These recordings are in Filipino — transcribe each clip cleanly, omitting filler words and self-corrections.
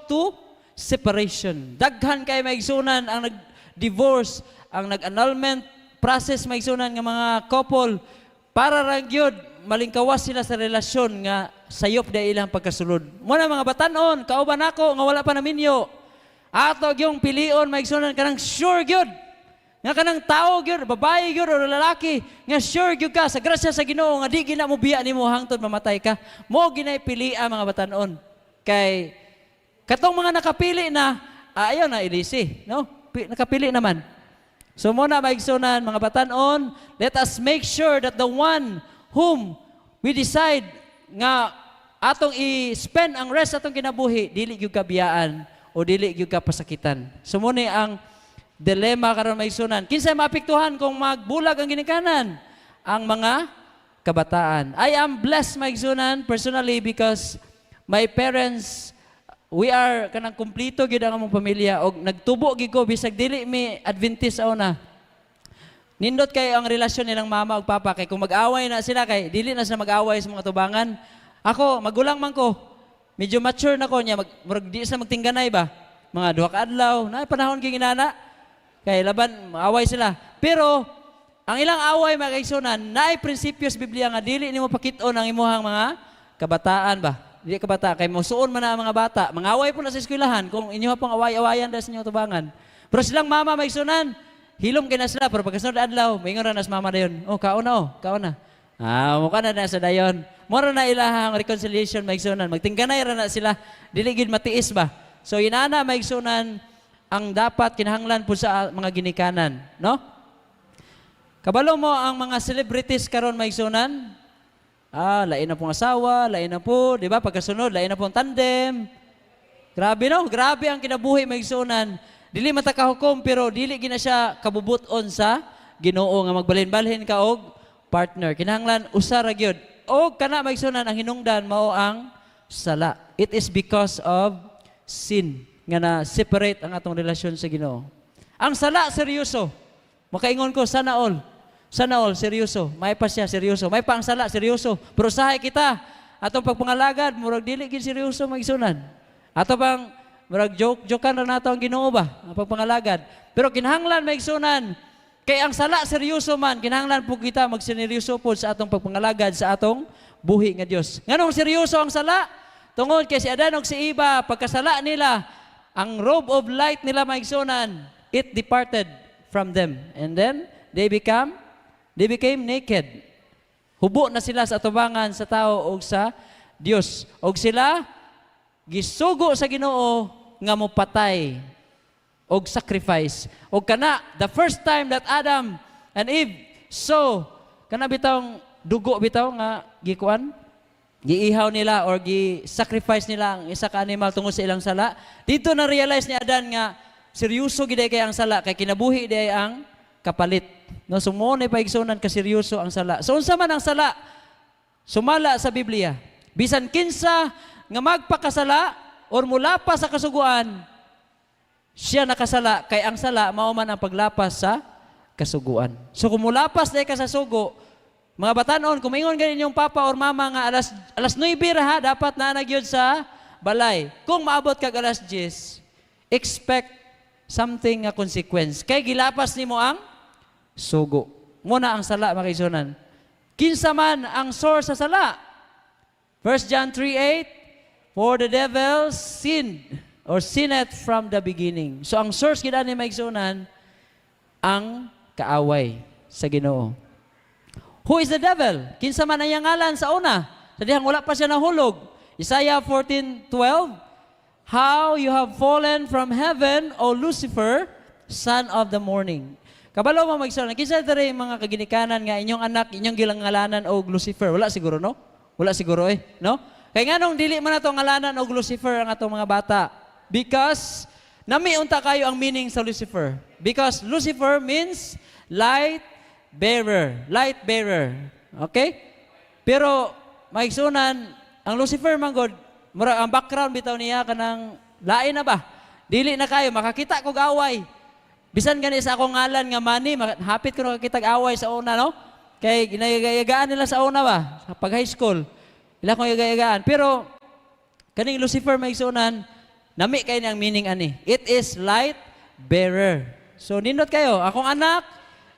to separation. Daghan kay maigsunan ang nag-divorce, ang nag-annulment process maigsunan nga mga couple para ra gyud malingkawas sila sa relasyon nga sayop da ilang pagkasulod. Mo na mga batanon, kauban ako nga wala pa naminyo. Ato yung pilion maigsunan kanang sure gyud nga kanang tao gyud, babae gyud o lalaki nga sure gyud ka sa grasya sa Ginoo nga di gina mo biya nimo hangtod mamatay ka. Mo ginay pili ang mga batanon. Kay katong mga nakapili na ayaw na ilisi, no? Nakapili naman. So muna maigsunan mga batanon, let us make sure that the one whom we decide nga atong i-spend ang rest atong kinabuhi dili gyud kabiyaan o dili gyud ka pasakitan. So muna ang dilema karon maigsunan. Kinsay maapektuhan kung magbulag ang ginikanan? Ang mga kabataan. I am blessed maigsunan personally because my parents, we are kanang kumplito gyud ang among pamilya og nagtubo gyud ko bisag dili mi Adventist na. Nindot kay ang relasyon nilang mama ug papa kay kung mag-away na sila kay dili na sila mag-away sa mga tubangan. Ako magulang man ko. Medyo mature na ko niya murag di sa magtingganay ba. Mga duha ka adlaw na panahon kay ginana. Kay laban maaway sila. Pero ang ilang away magaigsunan naay prinsipyo sa Biblia nga dili nimo pakit-on ang imuhang mga kabataan ba. Dili ka bata kay mosuon man na ang mga bata. Mangaway po na sa eskwelahan kung inyo pang away-awayan dahil sa inyong tubangan. Pero silang mama maigsunan, hilom kay na sila pero pagkasunod adlaw, maingon ra nas mama dayon. Oh, kaon na. Mukha na sa dayon. Mora na ilahang reconciliation maigsunan. Magtingganay ra na sila. Dili gid matiis ba. So inana maigsunan ang dapat kinahanglan po sa mga ginikanan, no? Kabalo mo ang mga celebrities karon maigsunan. Lain na pong asawa, lain na po, di ba? Pagkasunod, lain na pong tandem. Grabe no? Grabe ang kinabuhi maigsunan. Dili matakahukom pero dili gina siya kabubuton sa Ginoo nga magbalhin-balhin ka og partner. Kinahanglan usa ra gyud. Og kana maigsunan ang hinungdan mao ang sala. It is because of sin nga na separate ang atong relasyon sa Ginoo. Ang sala seryoso. Makaingon ko sana all. Sana all, seryoso. May pa siya, seryoso. May pa ang sala, seryoso. Pero usahay kita. Atong pagpangalagad, murag dili gid seryoso maigsunan. Ato bang murag joke-jokan ra nato ang Ginoo ba? Ang pagpangalagad. Pero kinahanglan maigsunan. Kay ang sala seryoso man, kinahanglan po kita magseryoso po sa atong pagpangalagad sa atong buhi nga Dios. Nganong seryoso ang sala? Tungod kay si Adan ug si Eva, pagkasala nila, ang robe of light nila maigsunan, it departed from them. And then they became naked. Hubo na sila sa atubangan sa tao o sa Dios. O sila, gisugo sa Ginoo nga mopatay o sacrifice. O kana, the first time that Adam and Eve saw, kana bitawng dugo bitaw nga gikuan, giihaw nila or gi-sacrifice nila ang isa ka animal tungod sa ilang sala. Dito na realize ni Adan nga seryoso gid kay ang sala kay kinabuhi di ang kapalit. No, sumonay paigsunan ka seryoso ang sala. So unsa man ang sala? Sumala sa Biblia. Bisan kinsa nga magpakasala or mulapas sa kasuguan, siya nakasala kay ang sala mao man ang paglapas sa kasuguan. So kung mulapas dai ka sa sugo, mga batanon, kung maingon ganin yung papa or mama nga alas 9 ha, dapat na nagyod sa balay. Kung maabot kag alas 10, expect something nga consequence. Kay gilapas nimo ang sugo. Muna ang sala makiisunan. Kinsa man ang source sa sala? 1 John 3:8, for the devil sinned or sinneth from the beginning. So ang source gid ani maigsunan ang kaaway sa Ginoo. Who is the devil? Kinsa man ang ngalan sa una? Sa dihang wala pa siya nahulog. Isaiah 14:12, how you have fallen from heaven, O Lucifer, son of the morning. Kabalo mo maigsunan, kinsa diri mga kaginikanan nga inyong anak, inyong gilangalanan og Lucifer? Wala siguro, no? Wala siguro no? Kay nganong dili man ato ngalanan og Lucifer ang atong mga bata? Because namiunta kayo ang meaning sa Lucifer. Because Lucifer means light bearer. Light bearer. Okay? Pero maigsunan, ang Lucifer manggod, mura ang background bitaw niya kanang lain na ba? Dili na kayo makakita kog away. Bisan gani sa akong ngalan nga Manny, hapit ko nakakita away sa una, no? Kay ginagayagaan nila sa una ba? Pag high school. Ila kong yagayagaan. Pero kaning Lucifer maigsunan, Nami kayo niyang meaning ani. It is light bearer. So nindot kayo, akong anak,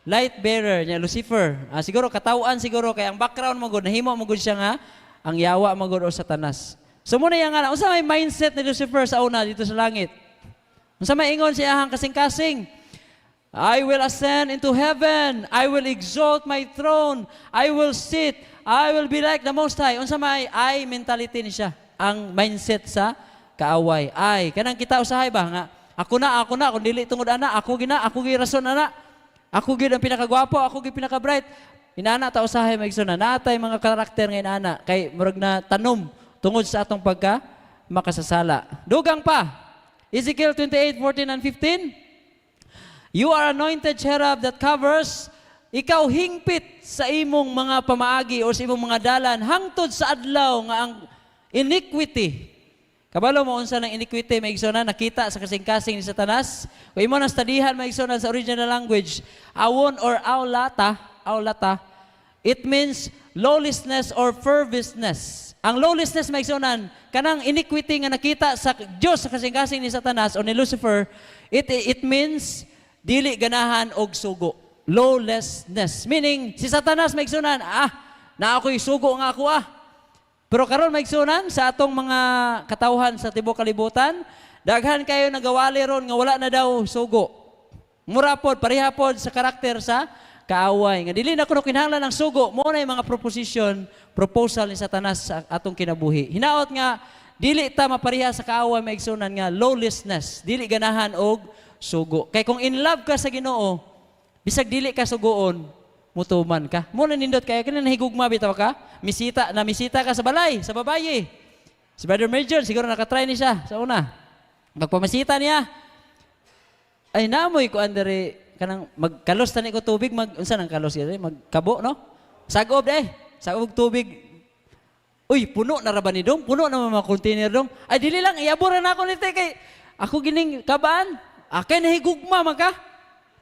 light bearer niya Lucifer. Siguro katawaan siguro kay ang background mo gud nahimo mo gud siya nga ang yawa mo gud o Satanas. So muna yang ana, unsa may mindset ni Lucifer sa una dito sa langit? Unsa may ingon siya hang kasing-kasing? I will ascend into heaven. I will exalt my throne. I will sit. I will be like the Most High. Unsa may I mentality ni siya? Ang mindset sa kaaway. Ay, kanang kita usahay ba nga? Ako na, kung dili tungod ana, ako gi rason ana. Ako gi ang pinakagwapo, ako gi pinaka-bright. Inana ta usahay maigsoon na. Natay mga karakter nga inana kay murag na tanom tungod sa atong pagka makasasala. Dugang pa. Ezekiel 28:14 and 15. You are anointed cherub that covers. Ikaw hingpit sa imong mga pamaagi o sa imong mga dalan hangtod sa adlaw nga ang iniquity. Kabalo mo unsa ng iniquity maigsoon na nakita sa kasing-kasing ni Satanas. Kung imo na studyhan maigsoon sa original language, awon or aulata, it means lawlessness or perverseness. Ang lawlessness maigsoon kanang iniquity nga nakita sa Dios sa kasing-kasing ni Satanas o ni Lucifer, it means dili ganahan og sugo. Lawlessness. Meaning, si Satanas maigsunan, na ako'y sugo nga ako Pero karon maigsunan sa atong mga katawhan sa tibuok kalibutan, daghan kayo nagawali ron nga wala na daw sugo. Mura pod, pareha pod sa karakter sa kaaway. Nga dili na kuno kinahanglan ng sugo, mo na yung mga proposal ni Satanas sa atong kinabuhi. Hinaot nga, dili ta mapareha sa kaaway maigsunan nga lawlessness. Dili ganahan og sugo. Kay kung in love ka sa Ginoo, bisag dili ka sugoon, mutuman ka. Muna nindot kaya kanina nahigugma bitaw ka, misita ka sa balay, sa babaye. Si Brother Major, siguro nakatry ni siya sa una. Magpamasita niya, ay namoy ko andere kanang magkalos tani ko tubig, unsa nang kalos yun, magkabo, no? Sagob tubig. Uy, puno na ra ba ni dong? Puno na mga container dong? Ay dili lang, iabura na ako nito kay ako gining kabaan. Kay nahigugma man ka.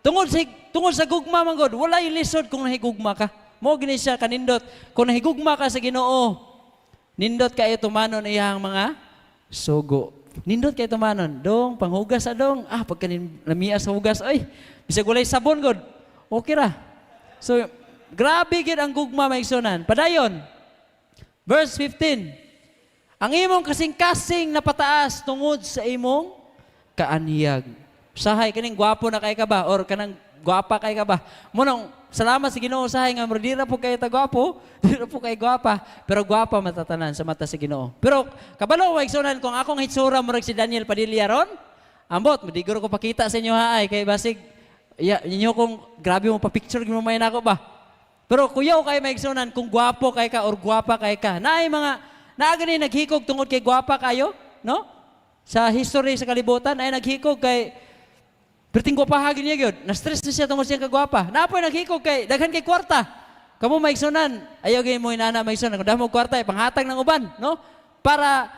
Tungod sa gugma man god, walay lisod kung nahigugma ka. Mo gini siya kanindot. Kung nahigugma ka sa Ginoo, nindot kayo tumanon iyang mga sugo. Nindot kayo tumanon, dong panghugas dong. Pagka namiya sa hugas, ay bisag walay sabon god. Okay ra. So grabe gid ang gugma maigsunan. Padayon. Verse 15. Ang imong kasing-kasing napataas tungod sa imong kaanhiyag. Sahay kaning gwapo na kay ka ba or kanang gwapa kay ka ba? Munong salamat sa Ginoo sahay nga dira po kay ta gwapo, dira po kay gwapa, pero gwapa matatanan sa mata sa Ginoo. Pero kabalo wa igsunan kung akong hitsura murag si Daniel Padilla ron, ambot madiguro ko pakita sa inyo kay basig inyo kung grabe mo pa picture mo may nako ba. Pero kuyaw kay maigsunan kung gwapo kay ka or gwapa kay ka. Naay mga naagani naghikog tungod kay gwapa kayo, no? Sa history sa kalibutan ay naghikog kay perting gwapahagi niya gyud. Na-stress na siya tungod siya kagwapa. Napoy naghikog kay daghan kay kwarta. Kamo maigsunan, ayaw gyud mo inana maigsunan kun damo kwarta panghatag ng uban, no? Para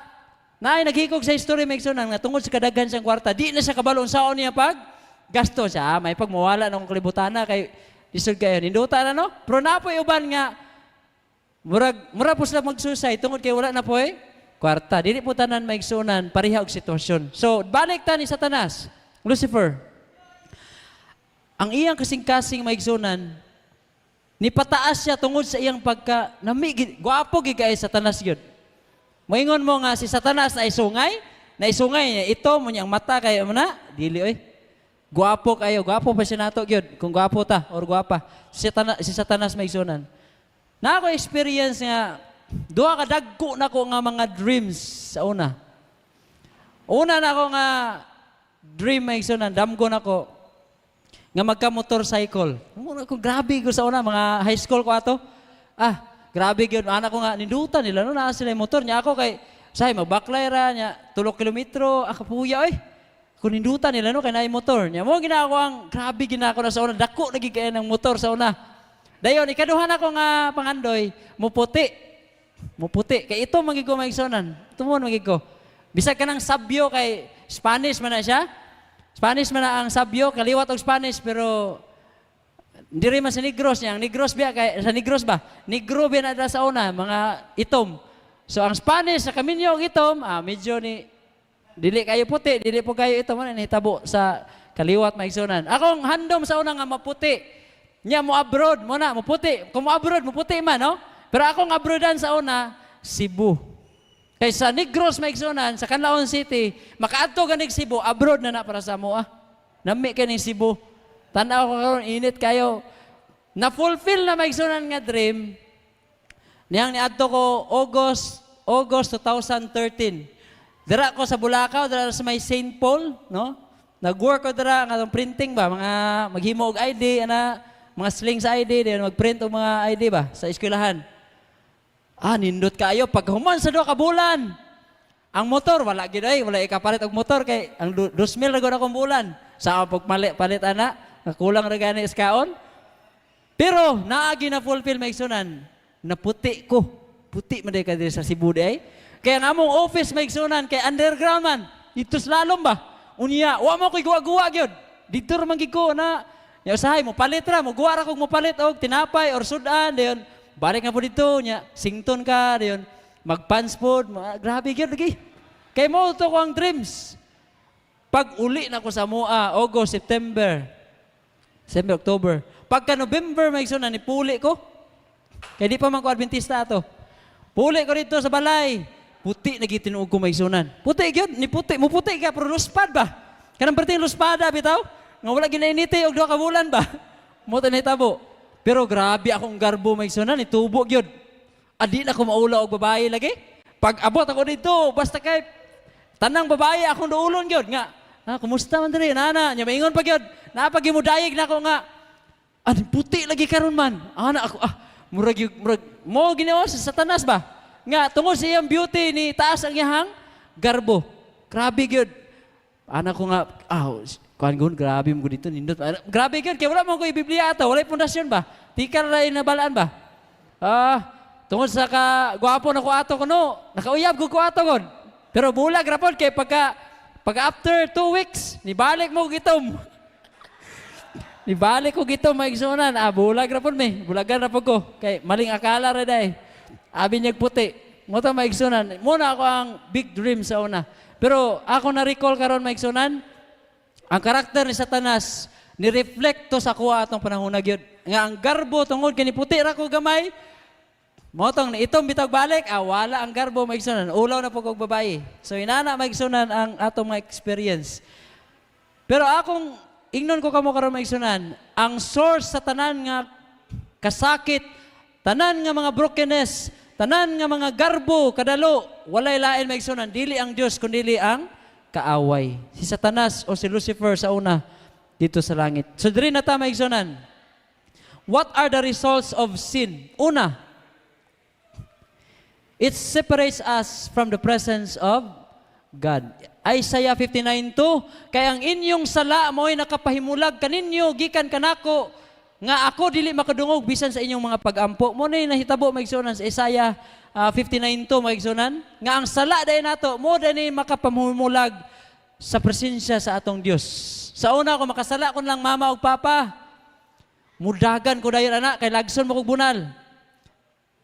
naay naghikog sa history maigsunan nga tungod sa kadaghan siyang kwarta, di na siya kabalo unsaon niya pag gasto siya. May pagmawala ng kalibutan na kay lisod kayo. Ninduta na no? Pero napoy uban nga murag po sila mag-suicide tungod kay wala na po kwarta. Dili po tanan maigsunan pareha og sitwasyon. So balik ta ni Satanas, Lucifer. Ang iyang kasing-kasing maigsunan, nipataas siya tungod sa iyang pagka, gwapo gigay Satanas yun. Moingon mo nga si Satanas na isungay niya, ito mo niyang mata kayo mo na, dili gwapo kayo, gwapo pa siya nato yun, kung gwapo ta, or gwapa, si Satanas maigsunan. Na ako experience nga, duha ka dagko na ko nga mga dreams sa una. Una na ako nga, dream maigsunan, damgo na ko, nga magka-motorcycle. Grabe ko sa una, mga high school ko ato. Grabe yun. Anak ko nga, nindutan nila, no, naa sila yung motor niya. Ako kay, magbaklay ra niya, 3 kilometro, akapuya, kung nindutan nila, no, kay na yung motor niya. Mo ginako grabe ginako na sa una, dako naging kaya ng motor sa una. Dayon, ikaduhan ako nga pangandoy, muputi. Kay ito, magigo maigsonan. Ito mo, magigo. Bisag ka ng sabyo, kay Spanish man na siya. Spanish man na ang sabyo, kaliwat og Spanish, pero hindi rin man sa Negros niya. Sa Negros ba? Negro ba na sa una, mga itom. So ang Spanish sa Kaminyo itom, medyo Dili kayo puti, dili po kayo ito man nahitabo sa kaliwat maigsunan. Akong handom sa una nga maputi. Nya mo abroad mo na, maputi. Kung mo abroad, maputi man, no? Pero akong abroadan sa una, Cebu. Kay sa Negros maigsunan, sa Canlaon City, makaadto ganig Cebu, abroad na para sa mo. Nami kaning Cebu. Tanaw ko karon init kayo. Na-fulfill na maigsunan nga dream. Niyang niadto ko August 2013. Dira ko sa Bulacau, dira sa may St. Paul, no? Nag-work ko dira ng printing ba, mga maghimo og ID, mga sling sa ID, diyan mag-print og mga ID ba sa eskwelahan. Nindot kayo pag human sa 2 ka bulan. Ang motor wala gid ay, wala ikapalit og motor kay ang 2,000 ra gud akong bulan. Sa palit ana, kulang ra gani iskaon. Pero naagi na fulfill maigsunan, naputi ko. Puti man day ka diri sa Cebu day. Kaya nga mong office maigsunan kay underground man. Ito slalom ba? Unya, wa mo ko'y guwa-guwa gyud. Dito ra man gid ko na ya usahay mo palit ra mo guwa ra kog mo palit og tinapay or sudan dayon. Balik nga po dito nya, sington ka dayon. Mag-pants food, grabe gyud lagi. Kay mo to ko ang dreams. Pag uli na ko sa Moa, August, September, October. Pagka November maigsunan ni puli ko. Kay di pa man ko Adventista ato. Puli ko dito sa balay. Puti na gitinuog ko maigsunan. Puti gyud, ni puti, mo puti ka pero luspad ba? Kanang perting luspada bitaw. Nga wala ginainiti og 2 ka bulan ba? Mo ta nahitabo. Pero grabe akong garbo maigsunan, itubo gyud. Adi na ko maula og babae lagi. Pag abot ako dito, basta kay tanang babae akong duulon gyud nga. Kumusta man diri nana? Nya maingon pa gyud. Napagi mo dayeg nako nga. Puti lagi karon man. Ako murag mo ginawa sa Satanas ba? Nga, tungod sa iyang beauty ni taas ang iyahang garbo. Grabe gyud. Anak ko nga, kuhan gun, grabe mo dito, nindot. Grabe gyud, kaya wala mo ko i-Biblia ata, wala pundasyon ba? Tikar na inabalaan ba? Tungod sa gwapo na ko ato ko no, nakauyab ko ato ko. Pero bulag rapod kay pagka after 2 weeks, nibalik mo gitom. Nibalik ko gitom maigsunan. Bulag rapod me, bulagan rapod ko. Kay maling akala ra day. Abi niya puti. Mota maigsunan. Muna ako ang big dream sa una. Pero ako na-recall karon maigsunan, ang karakter ni Satanas, ni-reflect to sa kuha atong panahon na gyud. Nga ang garbo tungod kini puti ra ko gamay. Motong ni itong bitag balik, wala ang garbo maigsunan. Ulaw na po kog babae. So inana maigsunan ang atong mga experience. Pero akong ingnon ko kamo karon maigsunan, ang source sa tanan nga kasakit, tanan nga mga brokenness, tanan nga mga garbo, kadalo, walay lain maigsunan, dili ang Dios kundi ang kaaway. Si Satanas o si Lucifer sa una dito sa langit. So diri na ta maigsunan. What are the results of sin? Una, it separates us from the presence of God. Isaiah 59:2, kay ang inyong sala mo'y nakapahimulag kaninyo gikan kanako nga ako dili makadungog bisan sa inyong mga pag-ampo. Mo ni nahitabo maigsunan sa Isaiah 59:2 maigsunan nga ang sala dayon nato mo dani makapamulag sa presensya sa atong Dios. Sa una ko makasala kon lang mama ug papa. Mudagan ko dayon anak kay lagson mo kog bunal.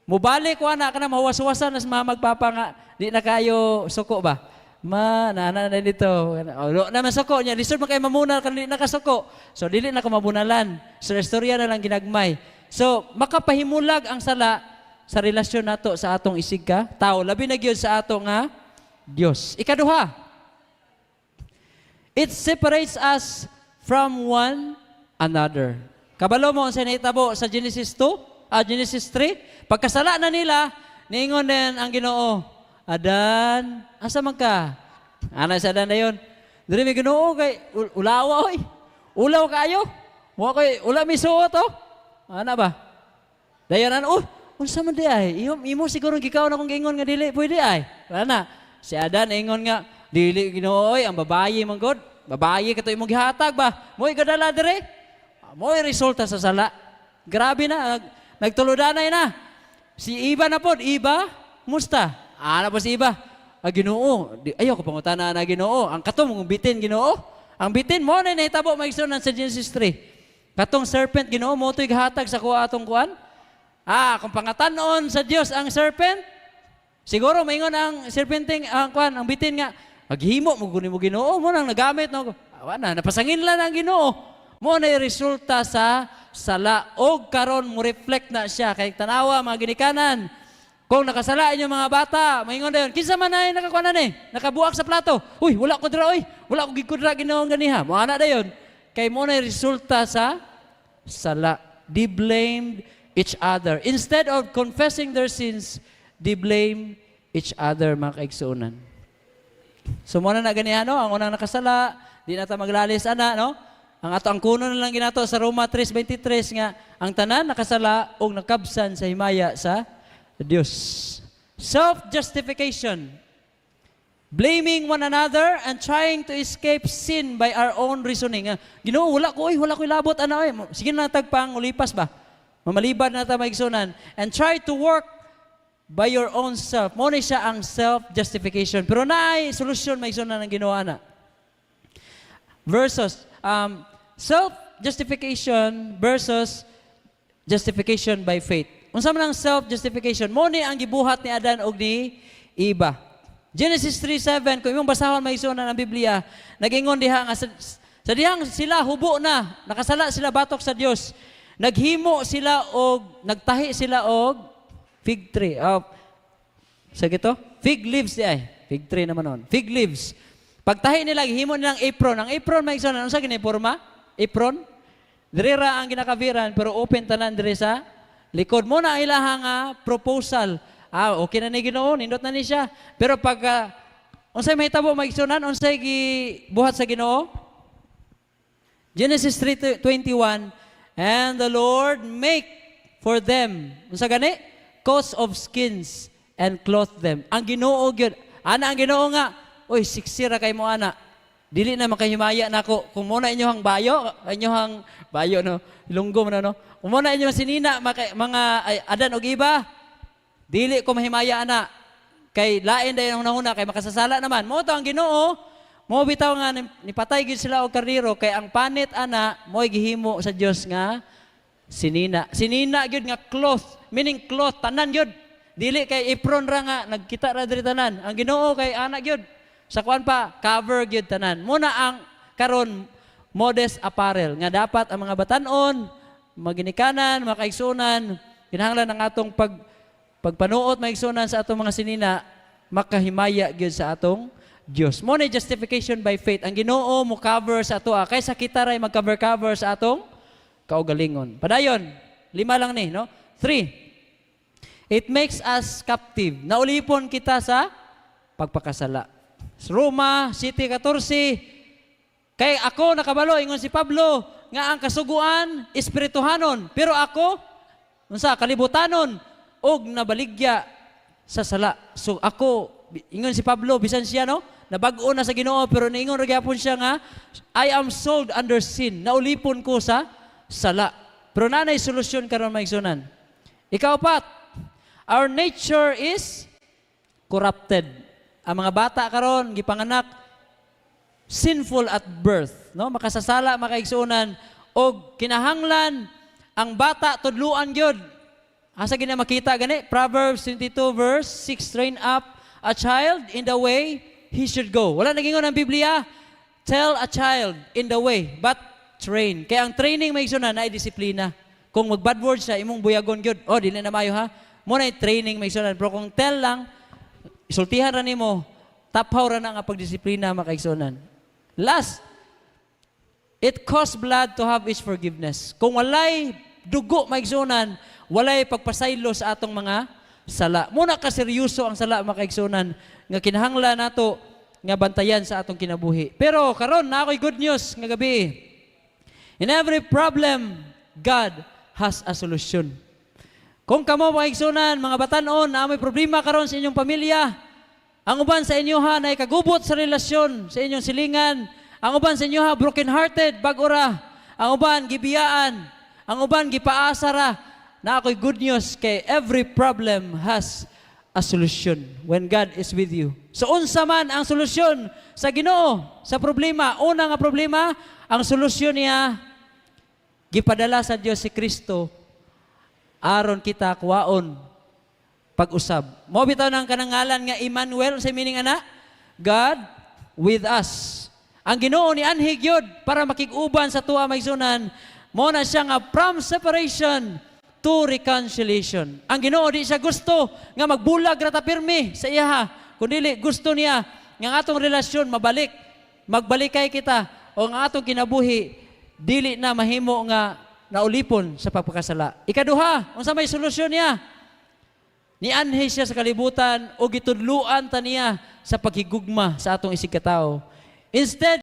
Mubalik ko anak kana mahuwas-huwasan nas mama ug papa nga di na kayo suko ba. Nana na dito. Naman suko niya. Lisod mo kayo mamunal kung di nakasuko. So, dili na ko mabunalan. So, istorya na lang ginagmay. So, makapahimulag ang sala sa relasyon nato sa atong isig ka. Tao, labi na gyud sa atong Dios. Ikaduha, it separates us from one another. Kabalo mo ang sinahitabo sa Genesis 3. Pagkasala na nila, niingon din ang Ginoo, Adan, asa man ka? Ana sa Adan na yun. Dili may Ginoo kay ulawa oy. Ulaw kayo. Mo kay ula mi suot oh. Ana ba? Dayon unsa man di ay? Imo siguro gikaw na kung gingon nga dili pwede ay. Ana. Si Adan ingon nga dili Ginoo oy ang babayi man god. Babayi kato imong gihatag ba? Mo'y gadala dire. Mo'y resulta sa sala. Grabe na nagtuludanay na. Si Iba na pod, Iba, musta? Ana po si Iba? Ginoo. Ayaw ko pangutana na Ginoo. Ang katong mong bitin Ginoo. Ang bitin mo na nahitabo maigsunan sa Genesis 3. Katong serpent Ginoo mo to'y gahatag sa kuha atong kuan. Kung pangatanon sa Dios ang serpent, siguro maingon ang serpenting ang kuan, ang bitin nga Aghimo mo kunin mo Ginoo mo nang nagamit no. Awa na napasangin lang ang Ginoo. Mo na resulta sa sala og karon mo reflect na siya kay tanawa mga ginikanan. Kung nakasala inyong mga bata, maingon dayon, kinsa man ay nakakuha na nakabuak sa plato. Uy, wala ko dira, uy. Wala ko gikudra Ginoo ganiha. Mo ana dayon. Kay mo na resulta sa sala. They blamed each other. Instead of confessing their sins, they blame each other, mga kaigsuunan. So mo na ganiha, no? Ang unang nakasala, di na ta maglalis, ana, no? Ang kuno na lang ginato sa Roma 3:23 nga, ang tanan nakasala o nakabsan sa himaya sa Diyos. Self-justification. Blaming one another and trying to escape sin by our own reasoning. Ginoo, wala ko ilabot, ano, sige na tagpang, ulipas ba? Mamalibad na ta maigsunan. And try to work by your own self. Muna siya ang self-justification. Pero naay solusyon maigsunan ng ginawa na. Versus, self-justification versus justification by faith. Unsa man ang self-justification? Muna ang gibuhat ni Adan og ni Eva. Genesis 3:7, kung imong basahon maigsunan ang Biblia, nagingon diha nga sa dihang sila hubo na, nakasala sila batok sa Dios. Naghimo sila og nagtahi sila og fig tree. Sa gito? Fig leaves di ay. Fig tree naman on. Fig leaves. Pagtahi nila, himo nilang apron. Ang apron maigsunan, unsa gini porma? Apron. Diri ra ang ginakaviran pero open tanan diri sa likod mo na ilahang proposal. Okay na ni Ginoo, nindot na ni siya. Pero pag unsay mahitabo maigsunan, unsay gibuhat sa Ginoo? Genesis 3:21, and the Lord make for them, unsa gani? Coats of skins and clothe them. Ang Ginoo gyud. Ana ang Ginoo nga, oy siksira kay mo ana. Dili na makahimaya nako kung mo na inyohang bayo no, lunggo na no. Kung mo na inyong sinina mga Adan og Eva, dili ko mahimaya ana. Kay lain dayon una kay makasasala naman. Mo to ang Ginoo, mo bitaw nga nipatay gyud sila og karnero kay ang panit ana mo'y gihimo sa Dios nga sinina. Sinina gyud nga cloth, meaning cloth tanan gyud. Dili kay apron ra nga nagkita ra diri tanan. Ang Ginoo kay ana gyud. Sa kuan pa, cover gyud tanan. Muna ang karon modest apparel nga dapat ang mga batan-on, maginikanan, makaigsunan, kinahanglan ang atong pagpanuot maigsunan sa atong mga sinina, makahimaya gyud sa atong Dios. Mo na justification by faith. Ang Ginoo mo cover sa ato kaysa kita ray mag-cover sa atong kaugalingon. Padayon, 5 lang ni, no? 3. It makes us captive. Naulipon kita sa pagpakasala. Roma City 14. Kay ako nakabalo ingon si Pablo nga ang kasuguan espirituhanon, pero ako unsa kalibutanon og nabaligya sa sala. So ako ingon si Pablo bisan siya no nabag-o na sa Ginoo pero niingon ra gyapon siya nga I am sold under sin. Naulipon ko sa sala. Pero nanay solusyon karon maigsunan. Ikaw pat, our nature is corrupted. Ang mga bata karon gipanganak sinful at birth, no? Makasasala, makaigsunan og kinahanglan ang bata tudluan gyud. Asa gina makita gani? Proverbs 22:6, train up a child in the way he should go. Wala nagingon ang Biblia, tell a child in the way, but train. Kaya ang training maigsunan ay disiplina. Kung mag-bad word siya, imong buyagon gyud. Oh, dili na mayo ha. Mo na training maigsunan. Pero kung tell lang, isultihan ra nimo, taphaw ra na nga pagdisiplina makaigsunan. Last, it costs blood to have each forgiveness. Kung walay dugo maigsunan, walay pagpasaylo sa atong mga sala. Muna ka seryoso ang sala makaigsunan nga kinahanglan nato nga bantayan sa atong kinabuhi. Pero karon na ako'y good news nga gabi. In every problem, God has a solution. Kung kamo maigsunan, mga batan-on na may problema karon sa inyong pamilya, ang uban sa inyo ha na ikagubot sa relasyon sa inyong silingan, ang uban sa inyo ha broken-hearted, bag-ura, ang uban gibiyaan, ang uban gipaasara, na ako'y good news kay every problem has a solution when God is with you. So unsa man ang solusyon sa Ginoo sa problema, una nga problema, ang solusyon niya gipadala sa Dios si Kristo aron kita kuwaon pag-usab. Mo bitaw nang kanang ngalan nga Emmanuel, sa meaning ana? God with us. Ang Ginoo ni anhi gyud para makig-uban sa tuwa maigsunan, mo na siya nga from separation to reconciliation. Ang Ginoo di siya gusto nga magbulag rata pirmi sa iya, kundi gusto niya nga ang atong relasyon magbalik kay kita o nga atong kinabuhi dili na mahimo nga naulipon sa pagpakasala. Ikaduha, unsa may solusyon niya? Nianhi siya sa kalibutan o gitudluan ta niya sa paghigugma sa atong isigkatao. Instead